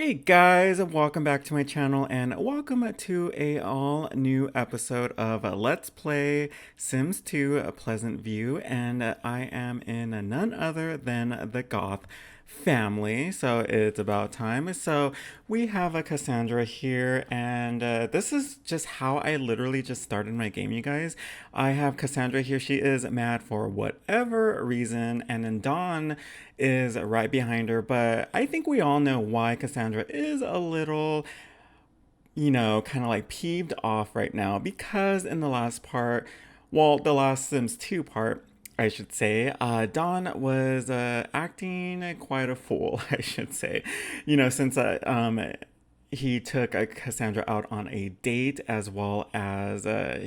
Hey guys, welcome back to my channel and welcome to a all new episode of Let's Play Sims 2 Pleasantview, and I am in none other than the Goth family, so it's about time. So we have a Cassandra here, and this is just how I literally just started my game, you guys. I have Cassandra here. She is mad for whatever reason, and then Dawn is right behind her, but I think we all know why Cassandra is a little, kind of like peeved off right now, because in the last part, well, the last Sims 2 part, I should say, Dawn was acting quite a fool, I should say. Since he took Cassandra out on a date, as well as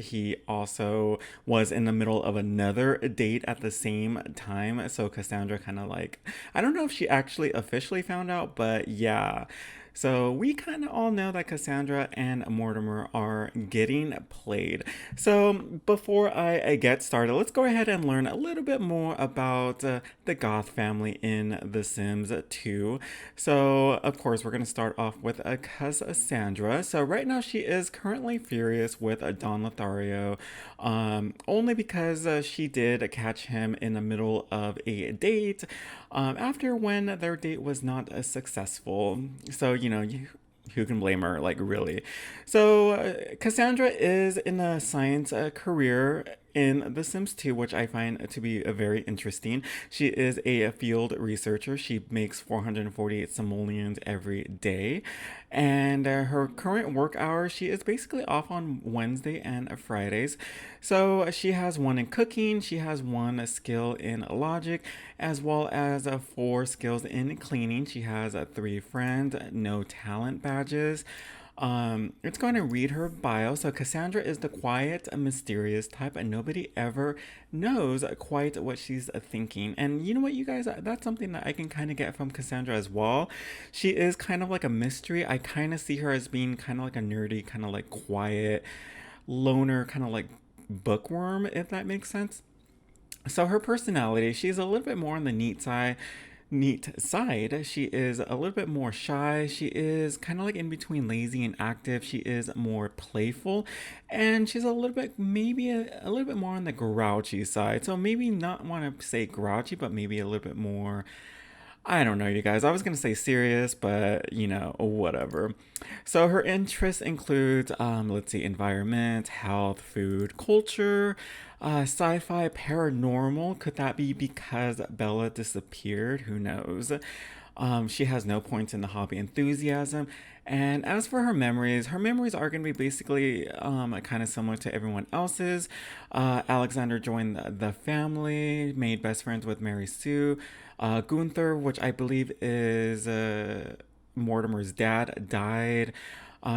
he also was in the middle of another date at the same time. So Cassandra kind of like, I don't know if she actually officially found out, but yeah. So we kind of all know that Cassandra and Mortimer are getting played. So before I get started, let's go ahead and learn a little bit more about the Goth family in The Sims 2. So of course we're going to start off with Cassandra. So right now she is currently furious with Don Lothario, only because she did catch him in the middle of a date after when their date was not as successful. So, who can blame her, like, really? So Cassandra is in a science career in The Sims 2, which I find to be very interesting. She is a field researcher. She makes 448 simoleons every day. And her current work hours, she is basically off on Wednesday and Fridays. So she has one in cooking, she has one skill in logic, as well as four skills in cleaning. She has three friends, no talent badges. It's going to read her bio. So Cassandra is the quiet, mysterious type, and nobody ever knows quite what she's thinking. And you know what, you guys, that's something that I can kind of get from Cassandra as well. She is kind of like a mystery. I kind of see her as being kind of like a nerdy, kind of like quiet loner, kind of like bookworm, if that makes sense. So her personality, she's a little bit more on the neat side. She is a little bit more shy. She is kind of like in between lazy and active. She is more playful, and she's a little bit, maybe a little bit more on the grouchy side. So maybe not want to say grouchy, but maybe a little bit more, I don't know, you guys. I was gonna say serious, but whatever. So her interests include, let's see, environment, health, food, culture, sci-fi, paranormal. Could that be because Bella disappeared? Who knows? She has no points in the hobby enthusiasm. And as for her memories are going to be basically kind of similar to everyone else's. Alexander joined the family, made best friends with Mary Sue. Gunther, which I believe is Mortimer's dad, died.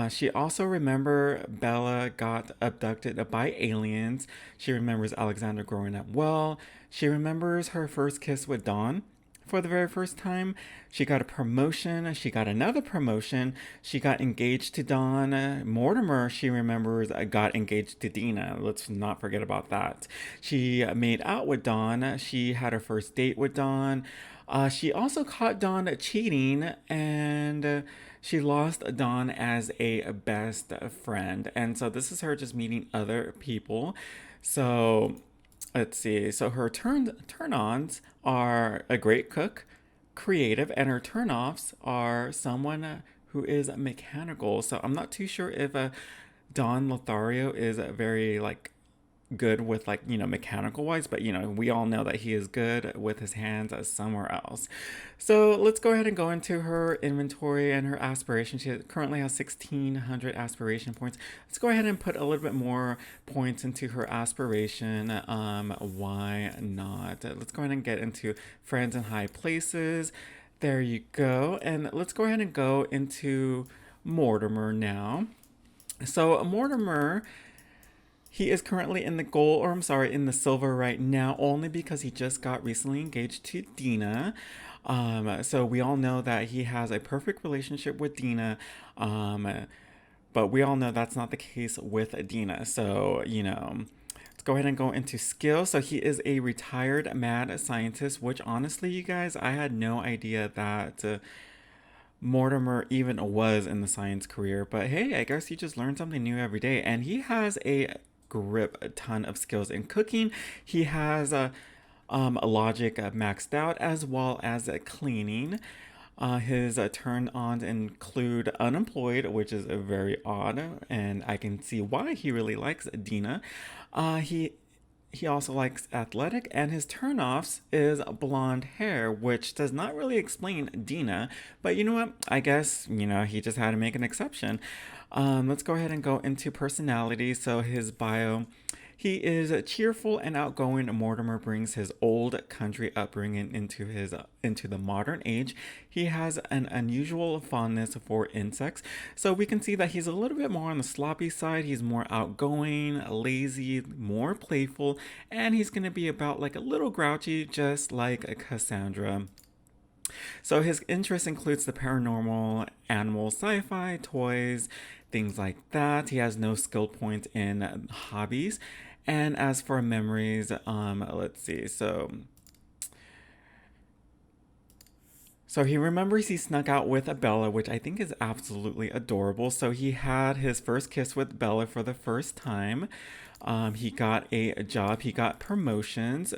She also remember Bella got abducted by aliens. She remembers Alexander growing up well. She remembers her first kiss with Dawn for the very first time. She got a promotion. She got another promotion. She got engaged to Dawn. Mortimer, she remembers, got engaged to Dina. Let's not forget about that. She made out with Dawn. She had her first date with Dawn. She also caught Dawn cheating, and she lost Dawn as a best friend. And so this is her just meeting other people. So let's see. So her turn-ons are a great cook, creative, and her turn-offs are someone who is mechanical. So I'm not too sure if Don Lothario is very like good with like mechanical wise, but we all know that he is good with his hands as somewhere else. So let's go ahead and go into her inventory and her aspiration. She currently has 1,600 aspiration points. Let's go ahead and put a little bit more points into her aspiration. Why not? Let's go ahead and get into friends in high places. There you go. And let's go ahead and go into Mortimer now. So Mortimer, he is currently in the gold, or I'm sorry, in the silver right now, only because he just got recently engaged to Dina. So we all know that he has a perfect relationship with Dina, but we all know that's not the case with Dina. So, let's go ahead and go into skills. So he is a retired mad scientist, which honestly, you guys, I had no idea that Mortimer even was in the science career. But hey, I guess you just learn something new every day. And he has a ton of skills in cooking. He has a logic maxed out, as well as cleaning. His turn-ons include unemployed, which is very odd, and I can see why he really likes Dina. He also likes athletic, and his turnoffs is blonde hair, which does not really explain Dina. But you know what? I guess, he just had to make an exception. Let's go ahead and go into personality. So his bio. He is cheerful and outgoing. Mortimer brings his old country upbringing into the modern age. He has an unusual fondness for insects, so we can see that he's a little bit more on the sloppy side. He's more outgoing, lazy, more playful, and he's gonna be about like a little grouchy, just like Cassandra. So his interests includes the paranormal, animal, sci-fi, toys, things like that. He has no skill points in hobbies. And as for memories, let's see. So he remembers he snuck out with Bella, which I think is absolutely adorable. So he had his first kiss with Bella for the first time. He got a job. He got promotions.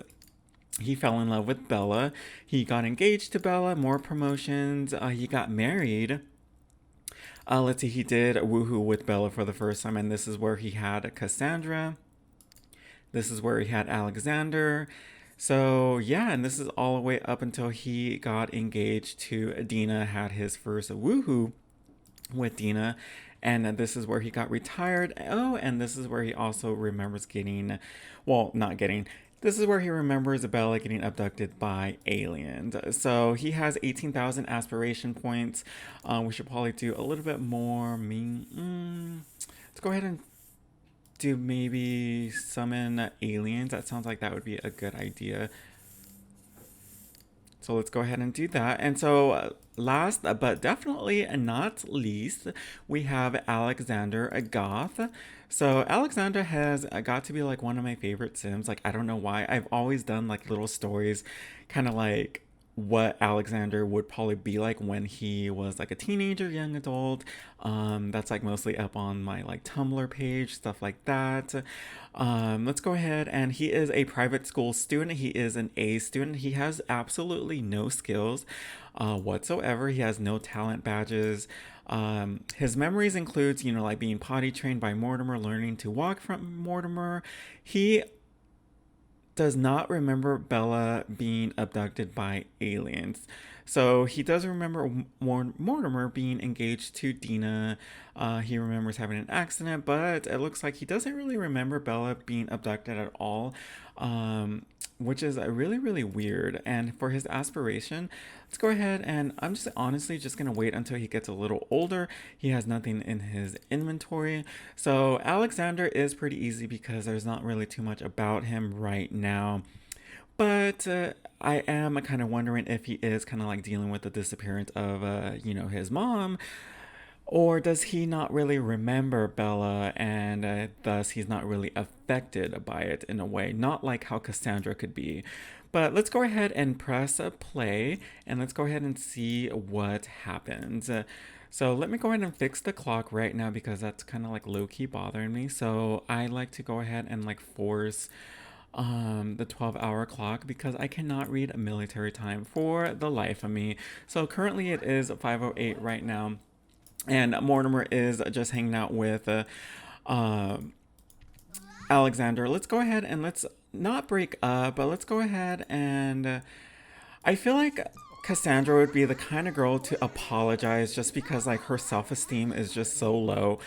He fell in love with Bella. He got engaged to Bella, more promotions. He got married. Let's see, he did woohoo with Bella for the first time, and this is where he had Cassandra. This is where he had Alexander. So, yeah, and this is all the way up until he got engaged to Dina, had his first woohoo with Dina. And this is where he got retired. Oh, and this is where he also remembers getting, well, not getting, this is where he remembers Bella getting abducted by aliens. So he has 18,000 aspiration points. We should probably do a little bit more. Let's go ahead and do maybe summon aliens. That sounds like that would be a good idea. So let's go ahead and do that. And so last but definitely not least, we have Alexander, a goth. So Alexander has got to be like one of my favorite Sims. Like, I don't know why. I've always done like little stories, kind of like what Alexander would probably be like when he was like a teenager, young adult. That's like mostly up on my like Tumblr page, stuff like that. Let's go ahead, and he is a private school student. He is an A student. He has absolutely no skills whatsoever. He has no talent badges. His memories includes, like being potty trained by Mortimer, learning to walk from Mortimer. He does not remember Bella being abducted by aliens. So he does remember Mortimer being engaged to Dina. He remembers having an accident, but it looks like he doesn't really remember Bella being abducted at all, which is really, really weird. And for his aspiration, let's go ahead, and I'm just honestly just going to wait until he gets a little older. He has nothing in his inventory. So Alexander is pretty easy because there's not really too much about him right now. But I am kind of wondering if he is kind of like dealing with the disappearance of, his mom. Or does he not really remember Bella, and thus he's not really affected by it in a way? Not like how Cassandra could be. But let's go ahead and press play, and let's go ahead and see what happens. So let me go ahead and fix the clock right now because that's kind of like low-key bothering me. So I like to go ahead and like force the 12-hour clock because I cannot read military time for the life of me. So currently it is 5:08 right now, and Mortimer is just hanging out with Alexander. Let's go ahead and let's not break up, but let's go ahead and I feel like Cassandra would be the kind of girl to apologize just because like her self-esteem is just so low,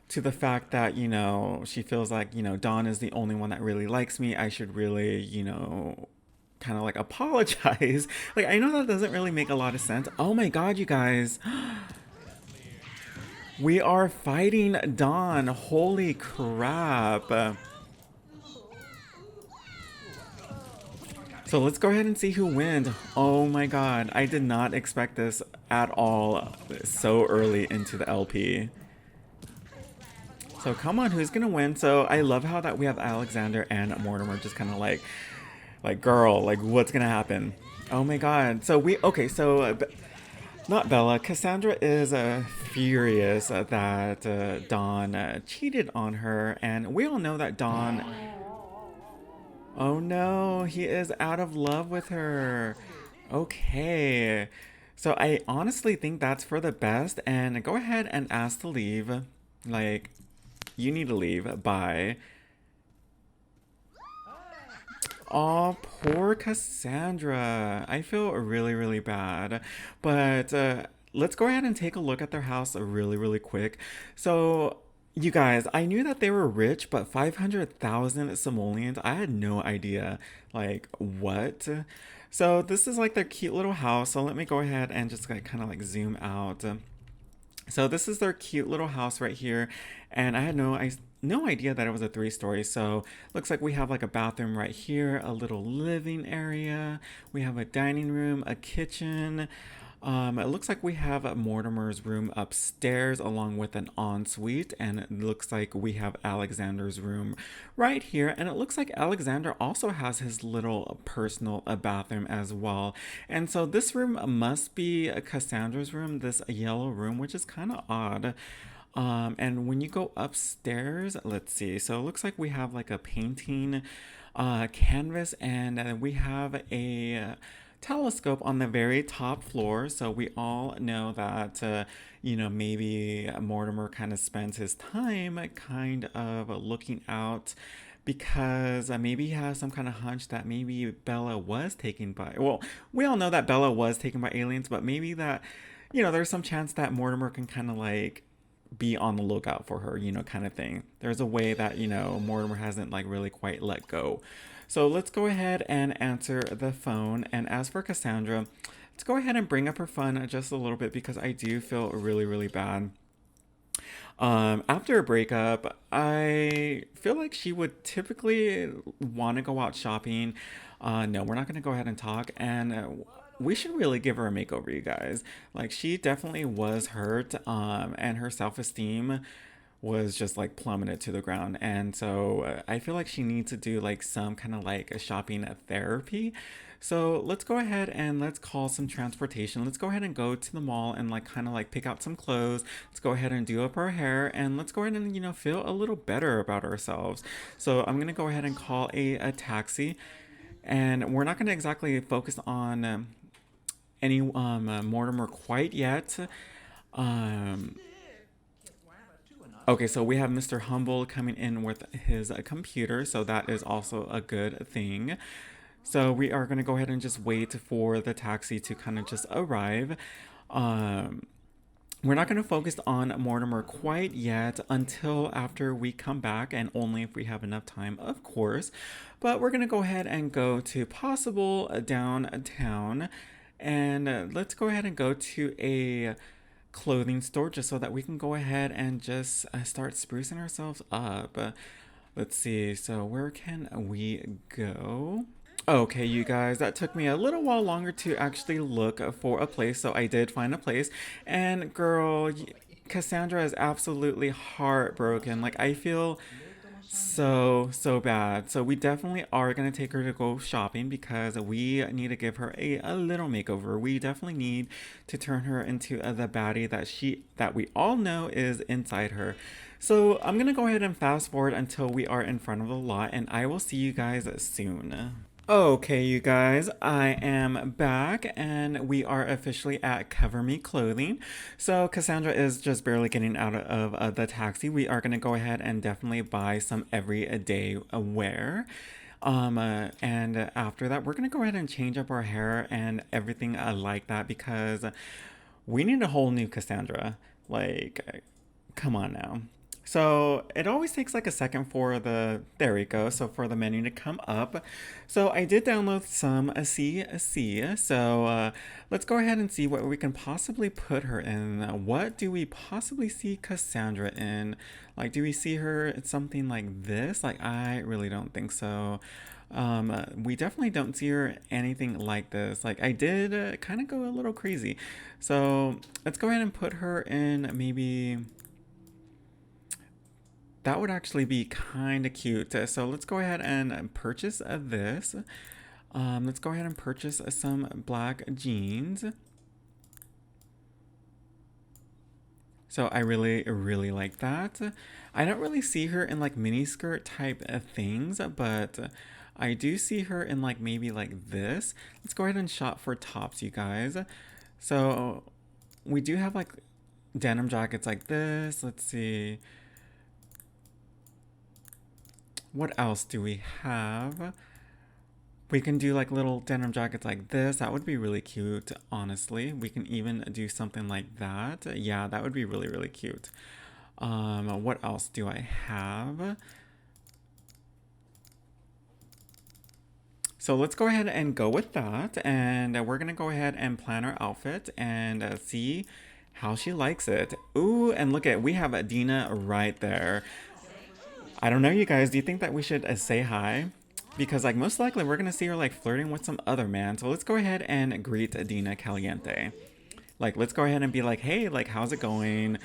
to the fact that, she feels like, Dawn is the only one that really likes me. I should really, kind of like apologize. Like, I know that doesn't really make a lot of sense. Oh my god, you guys. We are fighting Dawn. Holy crap. So let's go ahead and see who wins. Oh my god, I did not expect this at all so early into the LP. So come on, who's gonna win? So I love how that we have Alexander and Mortimer just kind of like girl, like what's gonna happen? Oh my god. So Not Bella. Cassandra is furious that Dawn cheated on her, and we all know that Dawn. Oh no, he is out of love with her. Okay. So I honestly think that's for the best, and go ahead and ask to leave. Like, you need to leave. Bye. Oh, poor Cassandra. I feel really, really bad. But let's go ahead and take a look at their house really, really quick. So, you guys, I knew that they were rich, but 500,000 simoleons, I had no idea. Like, what? So, this is like their cute little house. So, let me go ahead and just like, kind of like zoom out. So this is their cute little house right here, and I had no idea that it was a three-story. So looks like we have like a bathroom right here, a little living area. We have a dining room, a kitchen. It looks like we have Mortimer's room upstairs along with an ensuite, and it looks like we have Alexander's room right here. And it looks like Alexander also has his little personal bathroom as well. And so this room must be Cassandra's room, this yellow room, which is kind of odd. And when you go upstairs, let's see. So it looks like we have like a painting canvas, and we have a telescope on the very top floor. So we all know that, maybe Mortimer kind of spends his time kind of looking out because maybe he has some kind of hunch that maybe Bella was taken by, well, we all know that Bella was taken by aliens, but maybe that, there's some chance that Mortimer can kind of like be on the lookout for her, kind of thing. There's a way that, Mortimer hasn't like really quite let go. So let's go ahead and answer the phone. And as for Cassandra, let's go ahead and bring up her fun just a little bit because I do feel really, really bad. After a breakup, I feel like she would typically want to go out shopping. No, we're not going to go ahead and talk. And we should really give her a makeover, you guys. Like, she definitely was hurt, and her self-esteem was just like plummeted to the ground. And so I feel like she needs to do like some kind of like a shopping therapy. So let's go ahead and let's call some transportation. Let's go ahead and go to the mall and like kind of like pick out some clothes. Let's go ahead and do up our hair, and let's go ahead and, feel a little better about ourselves. So I'm going to go ahead and call a taxi, and we're not going to exactly focus on any Mortimer quite yet. Um, Okay, so we have Mr. Humble coming in with his computer, so that is also a good thing. So we are going to go ahead and just wait for the taxi to kind of just arrive. Um, we're not going to focus on Mortimer quite yet until after we come back, and only if we have enough time, of course. But we're going to go ahead and go to possible downtown, and let's go ahead and go to a clothing store just so that we can go ahead and just start sprucing ourselves up. Let's see, so where can we go? Okay, you guys, that took me a little while longer to actually look for a place, so I did find a place. And girl, Cassandra is absolutely heartbroken. Like, I feel so bad. So we definitely are going to take her to go shopping because we need to give her a little makeover. We definitely need to turn her into the baddie that we all know is inside her. So I'm going to go ahead and fast forward until we are in front of the lot, and I will see you guys soon. Okay, you guys, I am back and we are officially at Cover Me Clothing. So Cassandra is just barely getting out of the taxi. We are going to go ahead and definitely buy some everyday wear. And after that, we're going to go ahead and change up our hair and everything like that because we need a whole new Cassandra. Like, come on now. So it always takes like a second for there we go. So for the menu to come up. So I did download some CC. So let's go ahead and see what we can possibly put her in. What do we possibly see Cassandra in? Like, do we see her in something like this? Like, I really don't think so. We definitely don't see her anything like this. Like, I did kind of go a little crazy. So let's go ahead and put her in maybe... That would actually be kind of cute. So let's go ahead and purchase this. Let's go ahead and purchase some black jeans. So I really like that. I don't really see her in like mini skirt type of things, but I do see her in like maybe like this. Let's go ahead and shop for tops, you guys. So we do have like denim jackets like this. Let's see. What else do we have? We can do like little denim jackets like this. That would be really cute, honestly. We can even do something like that. Yeah, that would be really cute. What else do I have? So let's go ahead and go with that. And we're going to go ahead and plan our outfit and see how she likes it. Ooh, and look at, we have Dina right there. I don't know, you guys. Do you think that we should say hi? Because like most likely we're gonna see her like flirting with some other man. So let's go ahead and greet Dina Caliente. Like let's go ahead and be like, hey, like how's it going?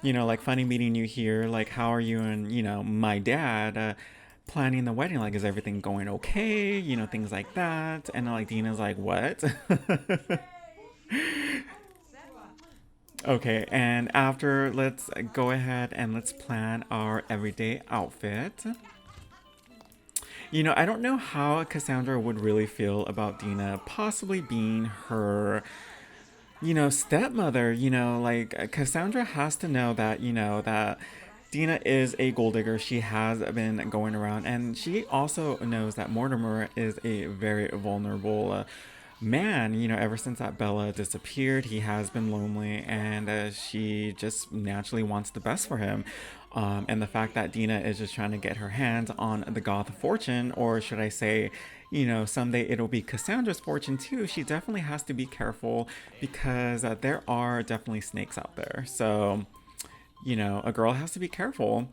You know, like funny meeting you here. Like how are you and my dad planning the wedding? Like is everything going okay? You know, things like that. And like Dina's like, what? Okay, and after let's go ahead and let's plan our everyday outfit. You know, I don't know how Cassandra would really feel about Dina possibly being her, stepmother. Like Cassandra has to know that, that Dina is a gold digger. She has been going around, and she also knows that Mortimer is a very vulnerable man. Ever since that Bella disappeared, he has been lonely, and she just naturally wants the best for him. And the fact that Dina is just trying to get her hands on the Goth fortune, or should I say, someday it'll be Cassandra's fortune too. She definitely has to be careful because there are definitely snakes out there. So, a girl has to be careful.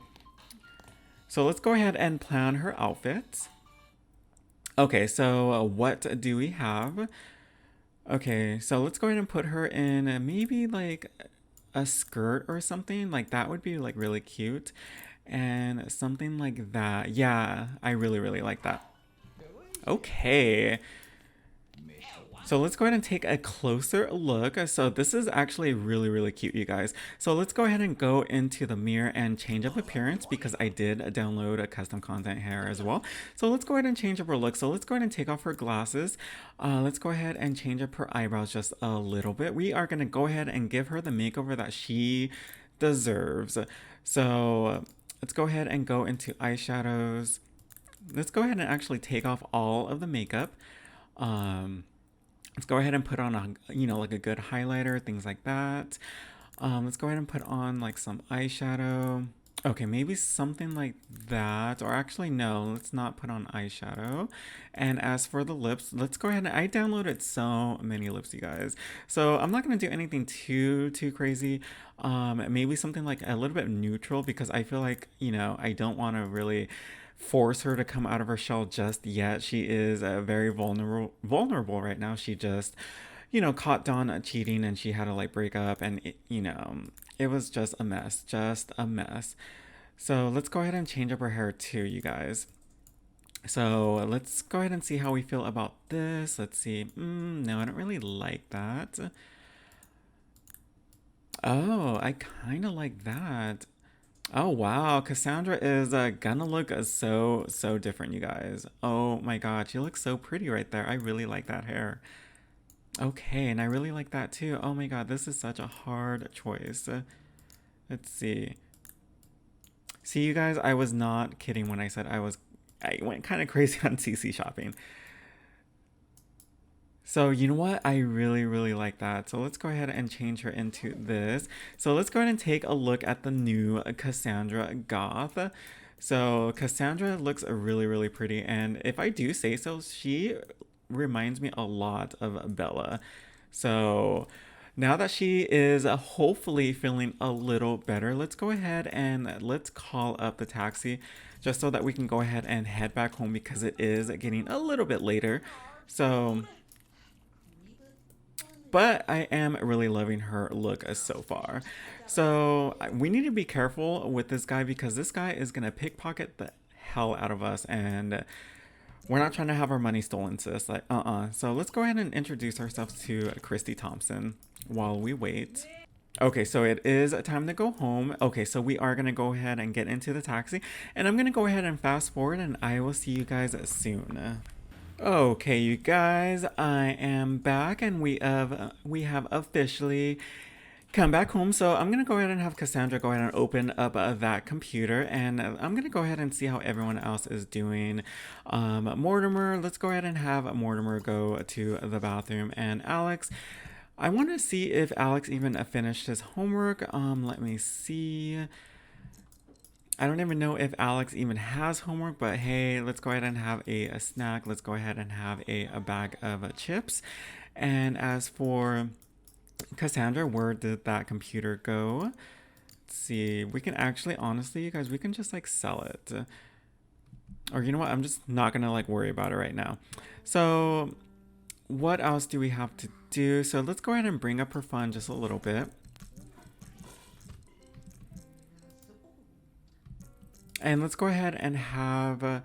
So let's go ahead and plan her outfit. Okay, so what do we have? Okay, so let's go ahead and put her in maybe like a skirt or something. Like that would be like really cute. And something like that. Yeah, I really like that. Okay. So let's go ahead and take a closer look. So this is actually really cute, you guys. So let's go ahead and go into the mirror and change up appearance because I did download a custom content here as well. So let's go ahead and change up her look. So let's go ahead and take off her glasses. Let's go ahead and change up her eyebrows just a little bit. We are going to go ahead and give her the makeover that she deserves. So let's go ahead and go into eyeshadows. Let's go ahead and actually take off all of the makeup. Let's go ahead and put on like a good highlighter, things like that. Let's go ahead and put on like some eyeshadow. Okay, maybe something like that. Or actually, no, let's not put on eyeshadow. And as for the lips, let's go ahead and I downloaded so many lips, you guys. So I'm not gonna do anything too crazy. Maybe something like a little bit neutral because I feel like, I don't want to really force her to come out of her shell just yet. She is very vulnerable right now. She just, caught Dawn cheating and she had to like break up and it was just a mess. So let's go ahead and change up her hair too, you guys. So let's go ahead and see how we feel about this. Let's see. No, I don't really like that. Oh, I kind of like that. Oh wow, Cassandra is gonna look so different, you guys. Oh my god, she looks so pretty right there. I really like that hair. Okay, and I really like that too. Oh my god, this is such a hard choice. Let's see. See, you guys, I was not kidding when I said I went kind of crazy on CC shopping. So you know what? I really like that. So let's go ahead and change her into this. So let's go ahead and take a look at the new Cassandra Goth. So Cassandra looks really pretty. And if I do say so, she reminds me a lot of Bella. So now that she is hopefully feeling a little better, let's go ahead and let's call up the taxi just so that we can go ahead and head back home because it is getting a little bit later. So but I am really loving her look so far. So we need to be careful with this guy because this guy is going to pickpocket the hell out of us and we're not trying to have our money stolen, sis. Like, So let's go ahead and introduce ourselves to Christy Thompson while we wait. Okay, so it is time to go home. Okay, so we are gonna go ahead and get into the taxi, and I'm gonna go ahead and fast forward, and I will see you guys soon. Okay, you guys, I am back, and we have officially come back home. So I'm gonna go ahead and have Cassandra go ahead and open up that computer, and I'm gonna go ahead and see how everyone else is doing. Mortimer, let's go ahead and have Mortimer go to the bathroom, and Alex. I want to see if Alex even finished his homework. Let me see. I don't even know if Alex even has homework, but hey, let's go ahead and have a snack. Let's go ahead and have a bag of chips. And as for Cassandra, where did that computer go? Let's see. We can actually, honestly, you guys, we can just like sell it. Or you know what? I'm just not gonna like worry about it right now. So, what else do we have to do? So let's go ahead and bring up her fun just a little bit. And let's go ahead and have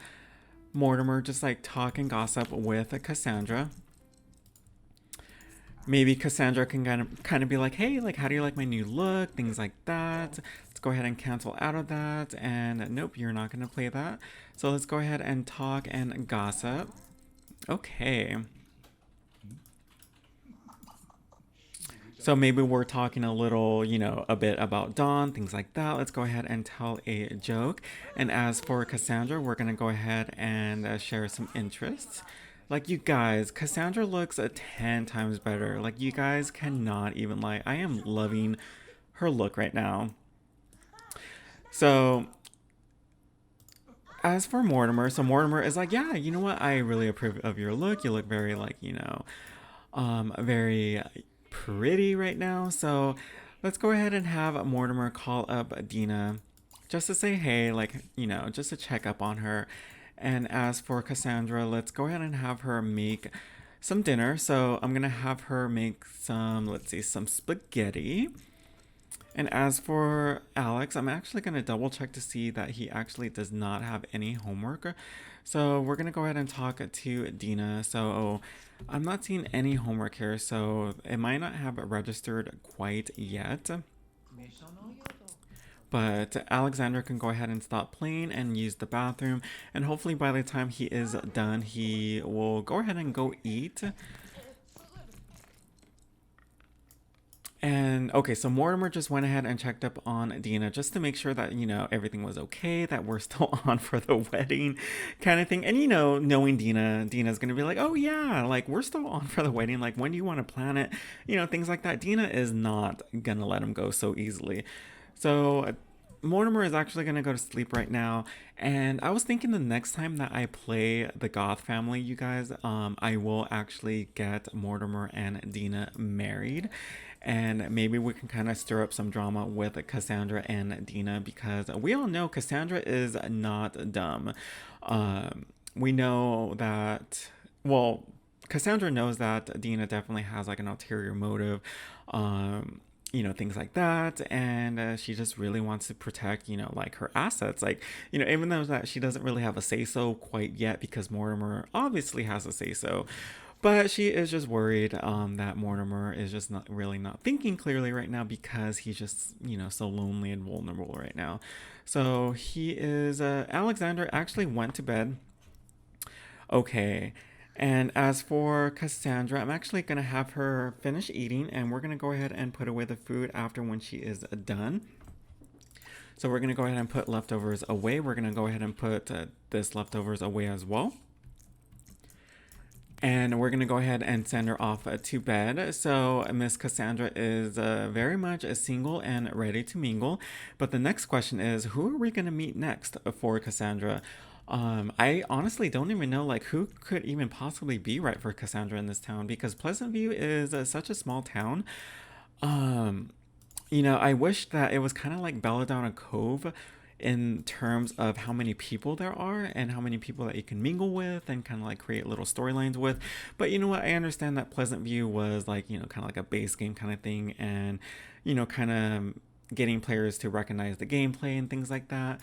Mortimer just like talk and gossip with Cassandra. Maybe Cassandra can kind of be like, hey, like, how do you like my new look? Things like that. Let's go ahead and cancel out of that. And nope, you're not going to play that. So let's go ahead and talk and gossip. Okay. So maybe we're talking a little, a bit about Dawn, things like that. Let's go ahead and tell a joke. And as for Cassandra, we're going to go ahead and share some interests. Like, you guys, Cassandra looks 10 times better. Like, you guys cannot even lie. I am loving her look right now. So, as for Mortimer, so Mortimer is like, yeah, you know what? I really approve of your look. You look very, like, very pretty right now. So, let's go ahead and have Mortimer call up Dina just to say hey, like, just to check up on her. And as for Cassandra, let's go ahead and have her make some dinner. So I'm gonna have her make some, let's see, some spaghetti. And as for Alex, I'm actually gonna double check to see that he actually does not have any homework. So we're gonna go ahead and talk to Dina. So I'm not seeing any homework here, so it might not have registered quite yet. But Alexander can go ahead and stop playing and use the bathroom. And hopefully by the time he is done, he will go ahead and go eat. And okay, so Mortimer just went ahead and checked up on Dina just to make sure that, everything was okay, that we're still on for the wedding kind of thing. And, knowing Dina's going to be like, oh, yeah, like we're still on for the wedding. Like, when do you want to plan it? Things like that. Dina is not going to let him go so easily. So Mortimer is actually going to go to sleep right now. And I was thinking the next time that I play the Goth family, you guys, I will actually get Mortimer and Dina married. And maybe we can kind of stir up some drama with Cassandra and Dina because we all know Cassandra is not dumb. We know that, well, Cassandra knows that Dina definitely has like an ulterior motive. Things like that. And she just really wants to protect, like her assets. Like, even though that she doesn't really have a say so quite yet because Mortimer obviously has a say so. But she is just worried that Mortimer is just not thinking clearly right now because he's just, so lonely and vulnerable right now. So he is, Alexander actually went to bed. Okay. And as for Cassandra, I'm actually going to have her finish eating and we're going to go ahead and put away the food after when she is done. So we're going to go ahead and put leftovers away. We're going to go ahead and put this leftovers away as well. And we're going to go ahead and send her off to bed. So Miss Cassandra is very much a single and ready to mingle. But the next question is, who are we going to meet next for Cassandra? I honestly don't even know like who could even possibly be right for Cassandra in this town because Pleasantview is such a small town. I wish that it was kind of like Belladonna Cove in terms of how many people there are and how many people that you can mingle with and kind of like create little storylines with. But you know what? I understand that Pleasantview was like, kind of like a base game kind of thing and, kind of getting players to recognize the gameplay and things like that.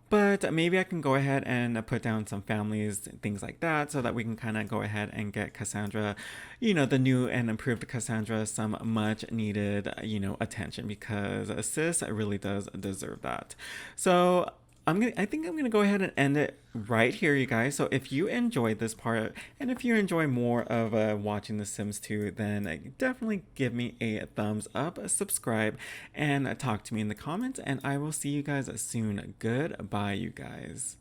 But maybe I can go ahead and put down some families, things like that, so that we can kind of go ahead and get Cassandra, the new and improved Cassandra, some much needed, attention, because sis really does deserve that. So I think I'm gonna go ahead and end it right here, you guys. So if you enjoyed this part, and if you enjoy more of watching The Sims 2, then definitely give me a thumbs up, subscribe, and talk to me in the comments. And I will see you guys soon. Goodbye, you guys.